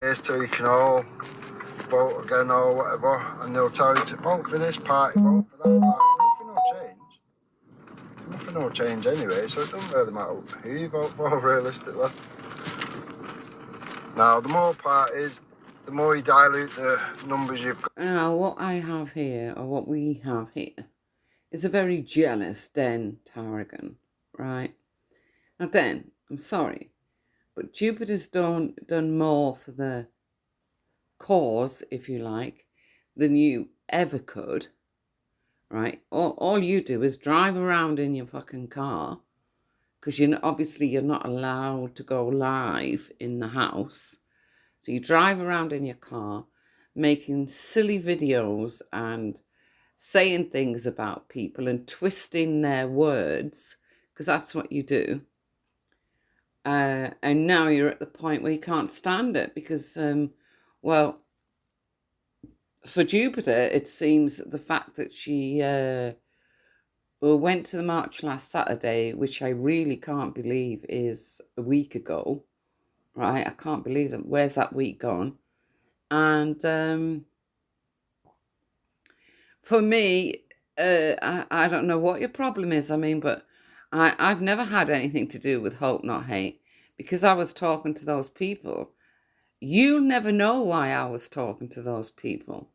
Here's till you can all vote again or whatever, and they'll tell you to vote for this party, vote for that party. Nothing will change. Nothing will change anyway, so it doesn't really matter who you vote for, realistically. Now, the more parties, the more you dilute the numbers you've got. Now, what I have here, or what we have here, is a very jealous Den Tarragon, right? Now, Den, I'm sorry, but Jupiter's done more for the cause, if you like, than you ever could, right? All you do is drive around in your fucking car, because obviously you're not allowed to go live in the house. So you drive around in your car, making silly videos and saying things about people and twisting their words, because that's what you do. And now you're at the point where you can't stand it because, well, for Jupiter, it seems the fact that she went to the march last Saturday, which I really can't believe is a week ago, right? I can't believe that. Where's that week gone? And for me, I don't know what your problem is. I mean, but I've never had anything to do with Hope Not Hate because I was talking to those people. You'll never know why I was talking to those people.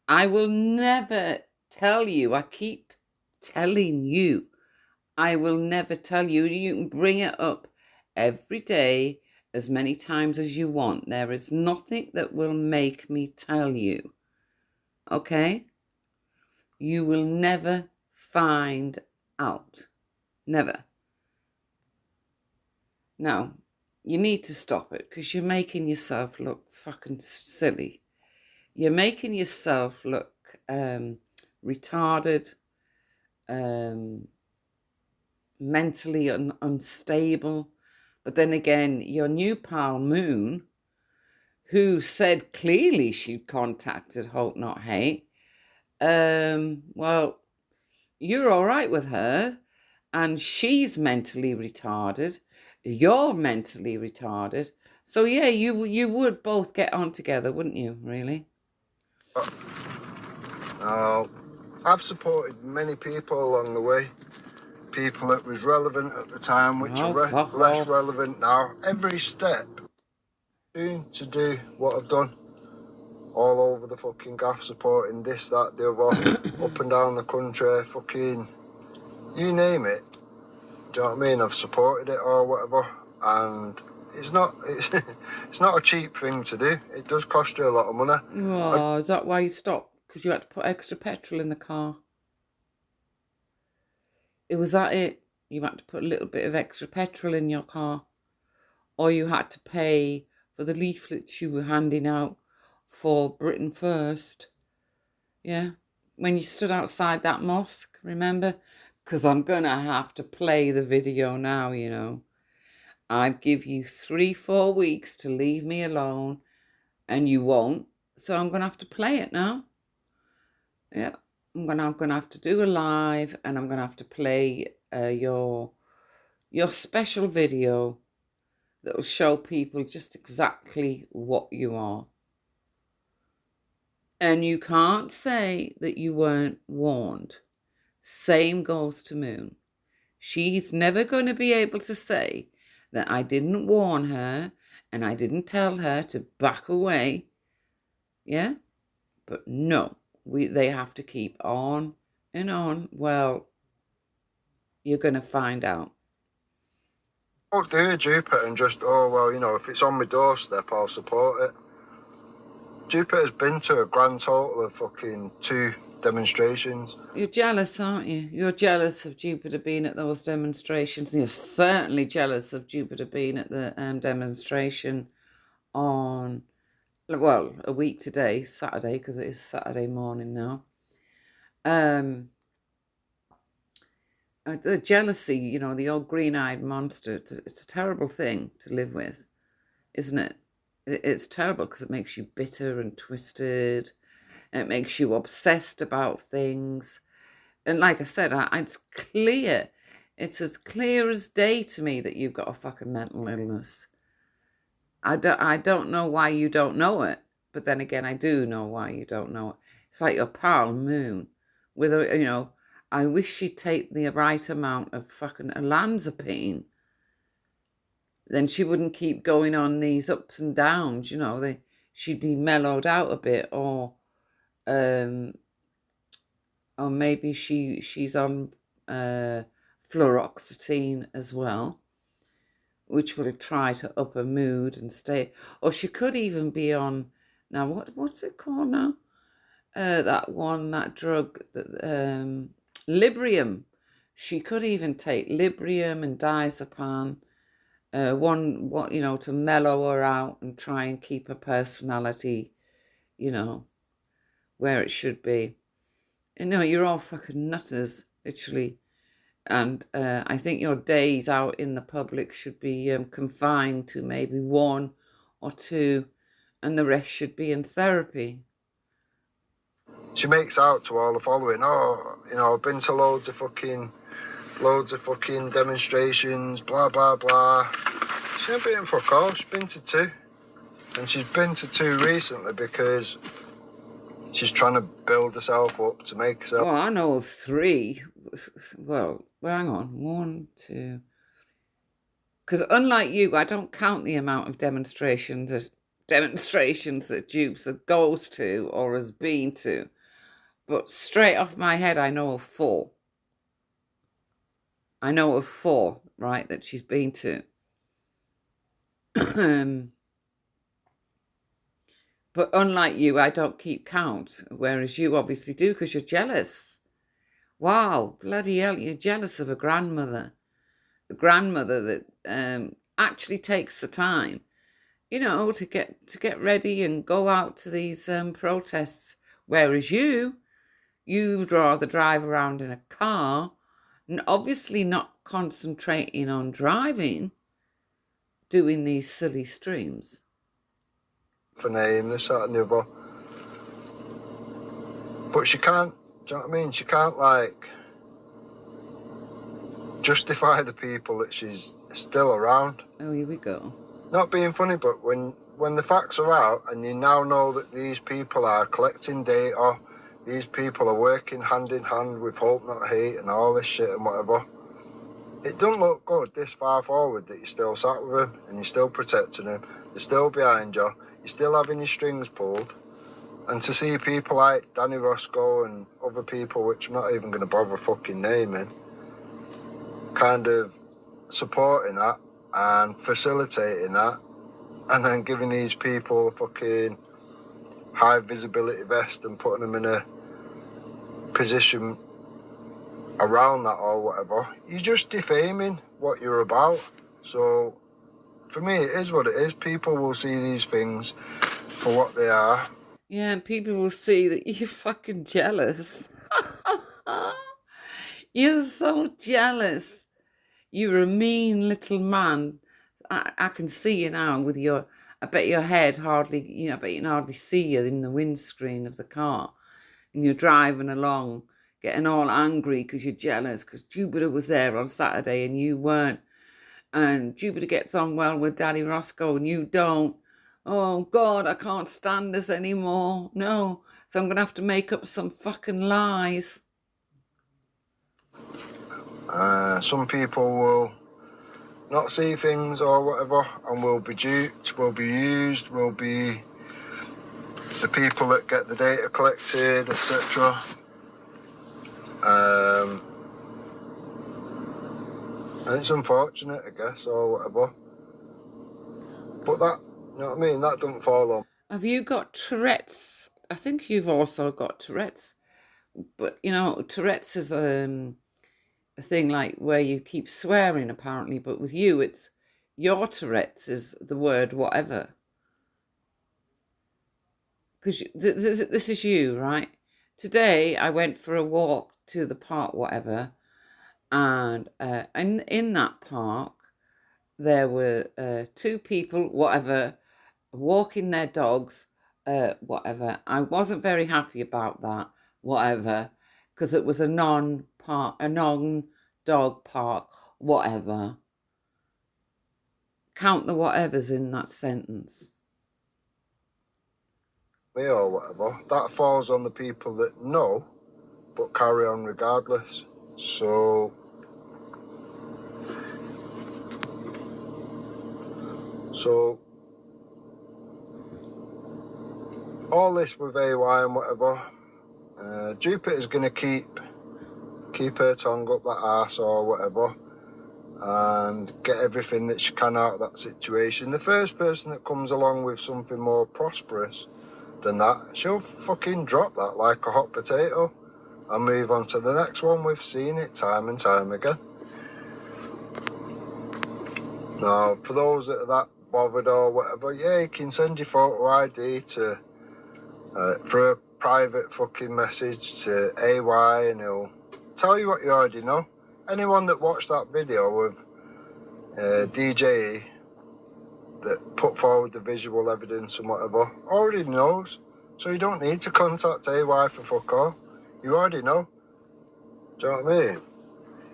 I will never tell you. I keep telling you. I will never tell you. You can bring it up every day as many times as you want. There is nothing that will make me tell you. Okay? You will never find out. Never. Now, you need to stop it because you're making yourself look fucking silly. You're making yourself look retarded, mentally unstable. But then again, your new pal Moon, who said clearly she'd contacted Hope Not Hate, well, you're all right with her, and she's mentally retarded. You're mentally retarded. So yeah, you would both get on together, wouldn't you? Really? I've supported many people along the way. People that was relevant at the time, which are less relevant now. Every step to do what I've done. All over the fucking gaff, supporting this, that, the other, up and down the country, fucking, you name it. Do you know what I mean? I've supported it or whatever, and it's not a cheap thing to do. It does cost you a lot of money. Oh, is that why you stopped? Because you had to put extra petrol in the car? Was that it? You had to put a little bit of extra petrol in your car? Or you had to pay for the leaflets you were handing out for Britain First? Yeah? When you stood outside that mosque, remember? Because I'm going to have to play the video now, you know. I give you 3-4 weeks to leave me alone, and you won't. So I'm going to have to play it now. Yeah, I'm gonna have to do a live, and I'm gonna have to play your special video that will show people just exactly what you are. And you can't say that you weren't warned. Same goes to Moon. She's never going to be able to say that I didn't warn her and I didn't tell her to back away. Yeah? But no, they have to keep on and on. Well, you're going to find out. Don't do Jupiter and just, oh, well, you know, if it's on my doorstep, I'll support it. Jupiter's been to a grand total of fucking 2 demonstrations. You're jealous, aren't you? You're jealous of Jupiter being at those demonstrations. And you're certainly jealous of Jupiter being at the demonstration on, well, a week today, Saturday, because it is Saturday morning now. The jealousy, you know, the old green-eyed monster, it's a terrible thing to live with, isn't it? It's terrible because it makes you bitter and twisted. It makes you obsessed about things. And like I said, it's clear. It's as clear as day to me that you've got a fucking mental illness. I don't know why you don't know it, but then again, I do know why you don't know it. It's like your pal Moon, with a, I wish she'd take the right amount of fucking olanzapine. Then she wouldn't keep going on these ups and downs. She'd be mellowed out a bit, um, or maybe she's on fluoxetine as well, which would try to up her mood and stay. Or she could even be on, now what's it called now? That drug, Librium. She could even take Librium and diazepam, to mellow her out and try and keep her personality, where it should be. You're all fucking nutters, literally. And I think your days out in the public should be confined to maybe 1 or 2, and the rest should be in therapy. She makes out to all the following, I've been to loads of fucking demonstrations, blah, blah, blah. She ain't been fuck all, she's been to 2. And she's been to 2 recently because she's trying to build herself up to make herself... Well, I know of 3. Well, hang on. 1, 2... Because unlike you, I don't count the amount of demonstrations that Dupes goes to or has been to. But straight off my head, I know of 4. I know of 4, right, that she's been to. But unlike you, I don't keep count, whereas you obviously do because you're jealous. Wow, bloody hell, you're jealous of a grandmother. The grandmother that actually takes the time, to get ready and go out to these protests, whereas you'd rather drive around in a car and obviously not concentrating on driving, doing these silly streams. For name, this, that and the other. But she can't, do you know what I mean? She can't, justify the people that she's still around. Oh, here we go. Not being funny, but when the facts are out and you now know that these people are collecting data, these people are working hand in hand with Hope Not Hate and all this shit and whatever, it doesn't look good this far forward that you're still sat with them and you're still protecting them, they're still behind you, you're still having your strings pulled. And to see people like Danny Roscoe and other people, which I'm not even going to bother fucking naming, kind of supporting that and facilitating that, and then giving these people a fucking high visibility vest and putting them in a position around that or whatever, you're just defaming what you're about. So for me, it is what it is. People will see these things for what they are. Yeah, and people will see that you're fucking jealous. You're so jealous. You're a mean little man. I can see you now with I bet your head hardly, I bet you can hardly see you in the windscreen of the car. And you're driving along, getting all angry because you're jealous because Jupiter was there on Saturday and you weren't. And Jupiter gets on well with Danny Roscoe and you don't. Oh, God, I can't stand this anymore. No. So I'm going to have to make up some fucking lies. Some people will not see things or whatever and will be duped, will be used, will be the people that get the data collected, etc. And it's unfortunate, I guess, or whatever. But that, you know what I mean, that doesn't fall on. Have you got Tourette's? I think you've also got Tourette's. But, Tourette's is a thing like where you keep swearing, apparently. But with you, it's your Tourette's is the word whatever. Because this is you, right? Today, I went for a walk to the park, whatever. And in that park, there were 2 people, whatever, walking their dogs, whatever. I wasn't very happy about that, whatever, because it was a non-dog park, whatever. count the whatevers in that sentence. Me or whatever. That falls on the people that know, but carry on regardless. So all this with AY and whatever, Jupiter's going to keep her tongue up that arse or whatever and get everything that she can out of that situation. The first person that comes along with something more prosperous than that, she'll fucking drop that like a hot potato and move on to the next one. We've seen it time and time again. Now, for those that are that bothered or whatever, yeah, you can send your photo ID to for a private fucking message to AY and he'll tell you what you already know. Anyone that watched that video of DJE that put forward the visual evidence and whatever already knows. So you don't need to contact AY for fuck all. You already know. Do you know what I mean?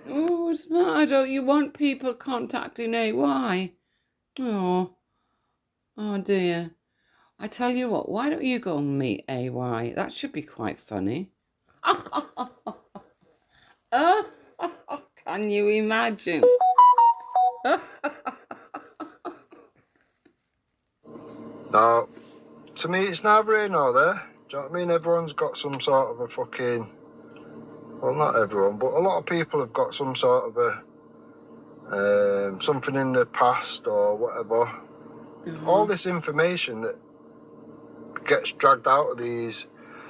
Oh, what's the matter? Don't you want people contacting AY? Oh dear. I tell you what, why don't you go and meet AY? That should be quite funny. Can you imagine? Now, to me, it's neither here nor there. Do you know what I mean? Everyone's got some sort of a fucking... Well, not everyone, but a lot of people have got some sort of a... something in the past or whatever. All this information that gets dragged out of these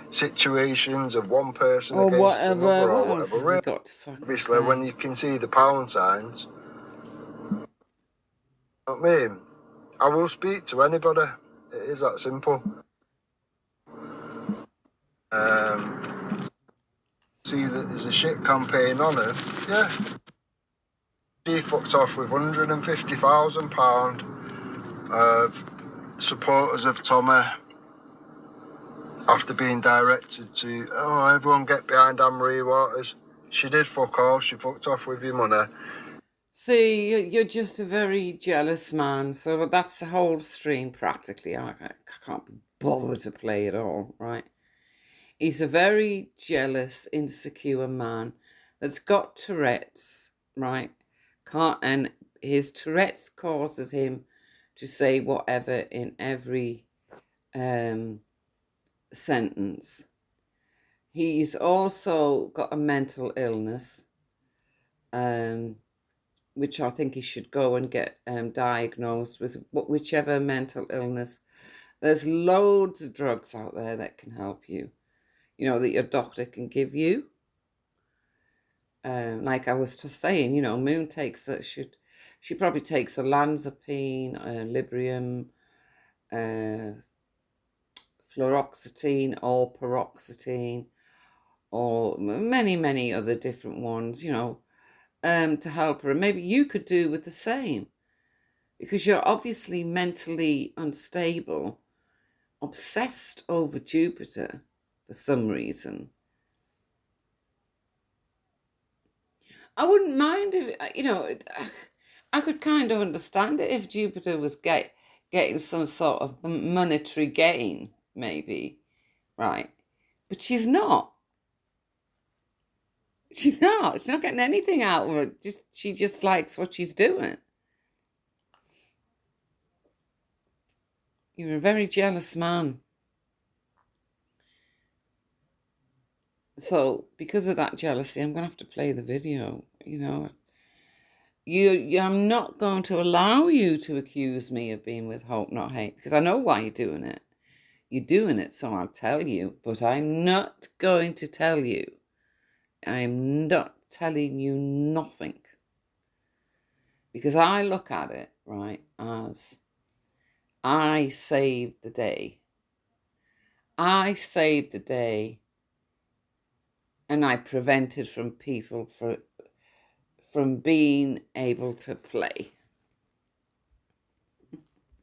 situations of one person or against whatever. another or What else whatever. has he got to fucking Obviously, say? when you can see the pound signs, you know what I mean? I will speak to anybody. It is that simple. See that there's a shit campaign on it. Yeah. She fucked off with £150,000 of supporters of Tommy after being directed to, oh, everyone get behind Anne-Marie Waters. She did fuck all. She fucked off with your money. See, you're just a very jealous man. So that's the whole stream practically. I can't be bothered to play it all, right? He's a very jealous, insecure man that's got Tourette's, right? And his Tourette's causes him to say whatever in every sentence. He's also got a mental illness, which I think he should go and get diagnosed with whichever mental illness. There's loads of drugs out there that can help you, you know, that your doctor can give you. Like I was just saying, you know, Moon takes she probably takes olanzapine, Librium, fluoxetine or paroxetine, or many other different ones, you know, to help her. And maybe you could do with the same, because you're obviously mentally unstable, obsessed over Jupiter for some reason. I wouldn't mind if, you know, I could kind of understand it if Jupiter was getting some sort of monetary gain, maybe, right? But she's not. She's not getting anything out of it. She just likes what she's doing. You're a very jealous man. So because of that jealousy, I'm going to have to play the video, you know. I'm not going to allow you to accuse me of being with Hope Not Hate, because I know why you're doing it. You're doing it, so I'll tell you, but I'm not going to tell you. I'm not telling you nothing. Because I look at it, right, as I saved the day. I saved the day, and I prevented from people from being able to play.